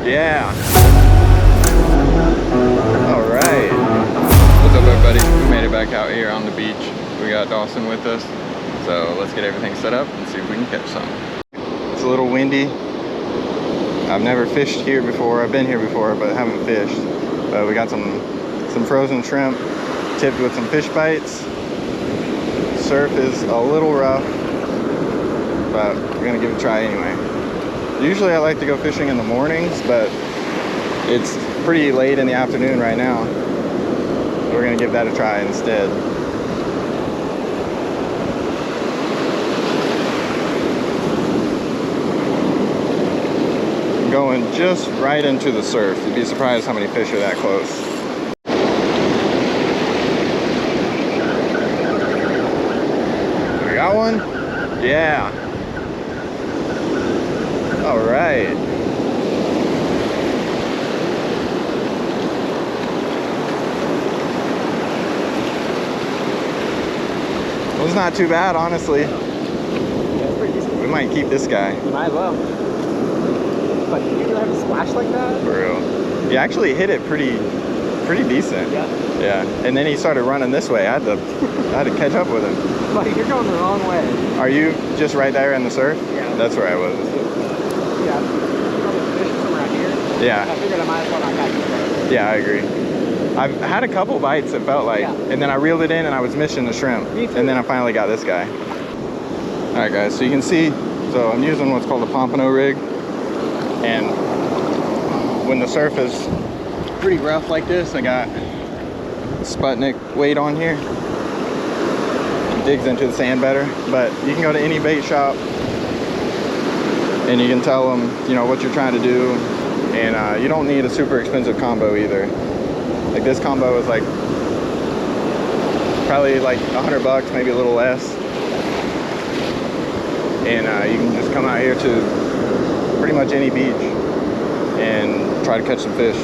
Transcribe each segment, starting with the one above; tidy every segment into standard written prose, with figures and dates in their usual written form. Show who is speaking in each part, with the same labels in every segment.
Speaker 1: Yeah. All right.
Speaker 2: What's up, everybody? We made it back out here on the beach. We got Dawson with us. So let's get everything set up and see if we can catch some.
Speaker 1: It's a little windy. I've never fished here before. I've been here before, but haven't fished. But we got some frozen shrimp tipped with some fish bites. Surf is a little rough, but we're gonna give it a try anyway. Usually I like to go fishing in the mornings, but it's pretty late in the afternoon right now. We're gonna give that a try instead. I'm going just right into the surf. You'd be surprised how many fish are that close. We got one? Yeah. All right. Well, it's not too bad, honestly.
Speaker 3: Yeah, it's pretty decent.
Speaker 1: We might keep this guy.
Speaker 3: Might as well. But you really have a splash like that?
Speaker 1: For real. He actually hit it pretty decent.
Speaker 3: Yeah.
Speaker 1: Yeah. And then he started running this way. I had to catch up with him.
Speaker 3: Buddy, you're going the wrong way.
Speaker 1: Are you just right there in the surf?
Speaker 3: Yeah.
Speaker 1: That's where I was.
Speaker 3: Yeah. You're probably fishing somewhere out here.
Speaker 1: Yeah.
Speaker 3: I figured I might as well not catch it.
Speaker 1: Yeah, I agree. I've had a couple bites, it felt like, and then I reeled it in and I was missing the shrimp.
Speaker 3: Me too.
Speaker 1: And then I finally got this guy. All right, guys, so you can see, so I'm using what's called a pompano rig. And when the surf is pretty rough like this, I got the Sputnik weight on here. It digs into the sand better, but you can go to any bait shop and you can tell them, you know, what you're trying to do. And you don't need a super expensive combo either. Like this combo is like probably like $100, maybe a little less. And you can just come out here to pretty much any beach and try to catch some fish.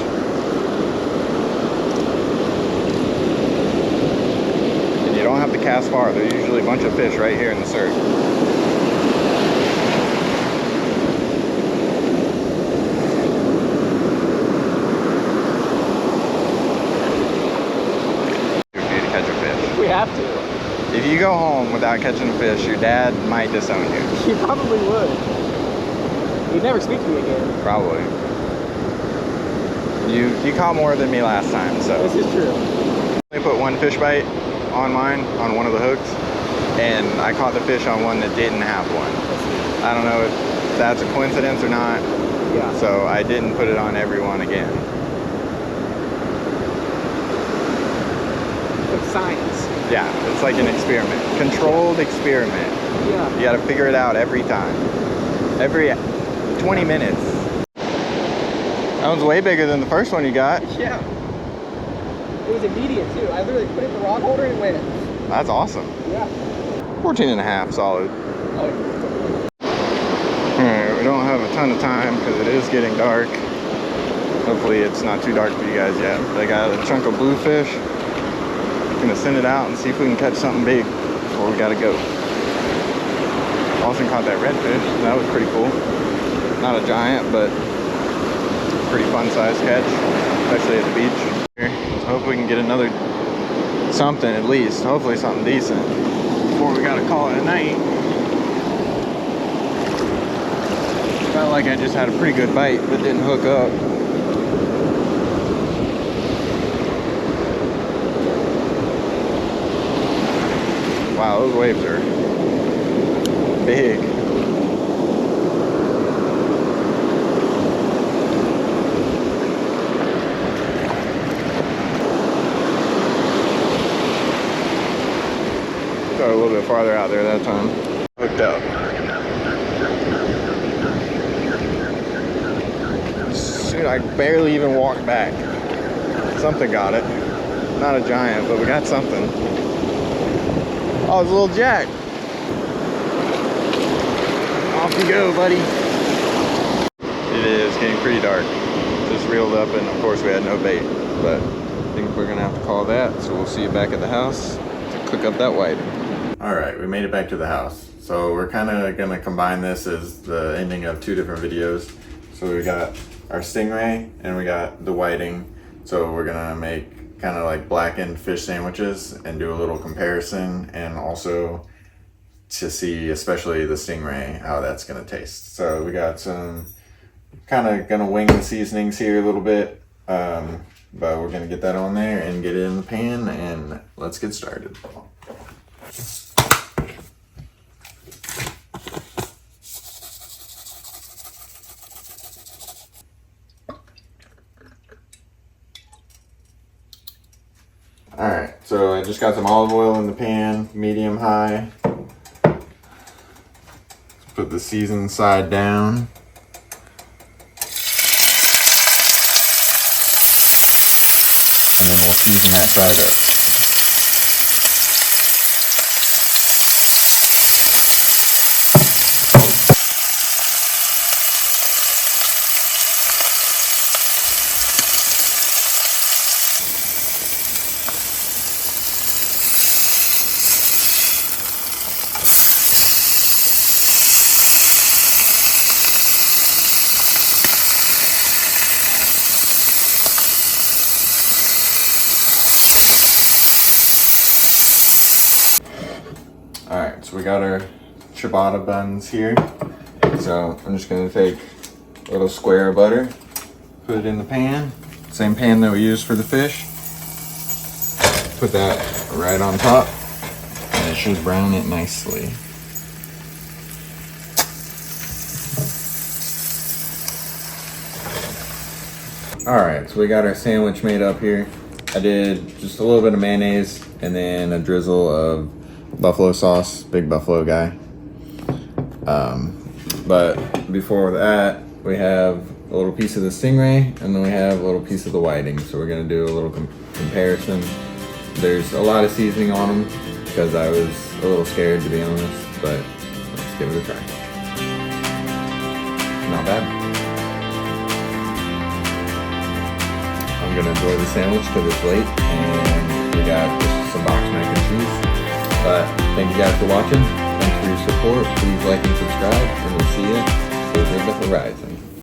Speaker 1: And you don't have to cast far. There's usually a bunch of fish right here in the surf.
Speaker 3: We have to.
Speaker 1: If you go home without catching a fish, your dad might disown you.
Speaker 3: He probably would. He'd never speak to me again.
Speaker 1: Probably. You caught more than me last time, so.
Speaker 3: This is true.
Speaker 1: I put one fish bite on mine, on one of the hooks, and I caught the fish on one that didn't have one. I don't know if that's a coincidence or not.
Speaker 3: Yeah.
Speaker 1: So I didn't put it on every one again.
Speaker 3: It's science.
Speaker 1: Yeah, it's like an experiment. Controlled experiment.
Speaker 3: Yeah.
Speaker 1: You gotta figure it out every time. Every 20 minutes. That one's way bigger than the first one you got.
Speaker 3: Yeah. It was immediate too. I literally put it in the rod holder and it went.
Speaker 1: That's awesome.
Speaker 3: Yeah.
Speaker 1: 14 and a half, solid.
Speaker 3: Oh.
Speaker 1: Alright, we don't have a ton of time because it is getting dark. Hopefully it's not too dark for you guys yet. But I got a chunk of bluefish. Gonna send it out and see if we can catch something big before we gotta go. Austin caught that redfish. That was pretty cool. Not a giant, but pretty fun size catch, especially at the beach. Let's hope we can get another something at least. Hopefully something decent before we gotta call it a night. Felt like I just had a pretty good bite, but didn't hook up. Wow, those waves are big. Got a little bit farther out there that time. Hooked up. Dude, I barely even walked back. Something got it. Not a giant, but we got something. Oh, it's a little jack. Off you go, buddy. It is getting pretty dark. Just reeled up, and of course we had no bait. But I think we're gonna have to call that. So we'll see you back at the house to cook up that white. All right, we made it back to the house. So we're kind of gonna combine this as the ending of two different videos. So we got our stingray and we got the whiting. So we're gonna make kind of like blackened fish sandwiches and do a little comparison, and also to see, especially the stingray, how that's gonna taste. So we got some, kind of gonna wing the seasonings here a little bit, but we're gonna get that on there and get it in the pan, and let's get started. All right, so I just got some olive oil in the pan, medium high. Put the seasoned side down. And then we'll season that side up. All right, so we got our ciabatta buns here. So I'm just gonna take a little square of butter, put it in the pan, same pan that we used for the fish. Put that right on top, and it should brown it nicely. All right, so we got our sandwich made up here. I did just a little bit of mayonnaise and then a drizzle of buffalo sauce, big buffalo guy. But before that, we have a little piece of the stingray, and then we have a little piece of the whiting. So we're gonna do a little comparison. There's a lot of seasoning on them because I was a little scared, to be honest, but let's give it a try. Not bad. I'm gonna enjoy the sandwich because it's late, and we got just some box mac and cheese. But thank you guys for watching. Thanks for your support. Please like and subscribe, and we'll see you over the horizon.